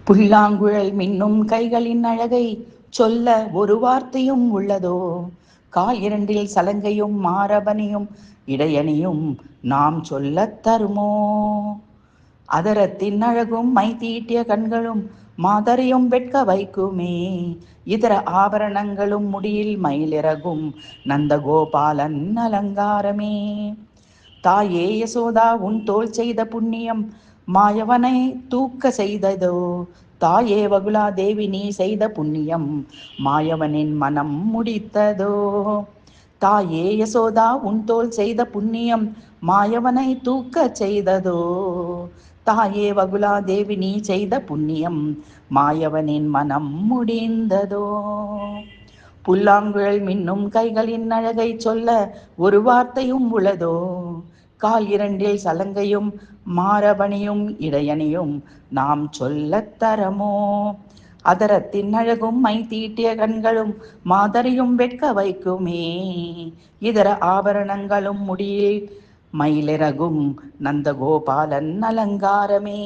புல்லாங்குழல் மின்னும் கைகளின் அழகை சொல்ல ஒரு வார்த்தையும் உள்ளதோ? கால் இரண்டில் சலங்கையும் மாரபணியும் இடையணியும் நாம் சொல்லத் தருமோ? அதரத்தின் அழகும் மை தீட்டிய கண்களும் மாதரையும் வெட்க வைக்குமே. இதர ஆபரணங்களும் முடியில் மயிலிறகும் நந்தகோபாலன் அலங்காரமே. தாயே யசோதா உன் தோள் செய்த புண்ணியம் மாயவனை தூக்க செய்ததோ? தாயே வகுலா தேவி நீ செய்த புண்ணியம் மாயவனின் மனம் முடித்ததோ? தாயே யசோதா உன் தோள் செய்த புண்ணியம் மாயவனை தூக்க செய்ததோ? தாயே வகுலா தேவி நீ செய்த புண்ணியம் மாயவனின் மனம் முடிந்ததோ? புல்லாங்குழல் மின்னும் கைகளின் அழகை சொல்ல ஒரு வார்த்தையும் உளதோ? கால் இரண்டில் சலங்கையும் மாரபணியும் இடையணியும் நாம் சொல்லத் தரமோ? அதரத்தின் அழகும் மை தீட்டிய கண்களும் மாதரையும் வெட்க வைக்குமே. இதர ஆபரணங்களும் முடியில் மயிலிறகும் நந்தகோபாலன் அலங்காரமே.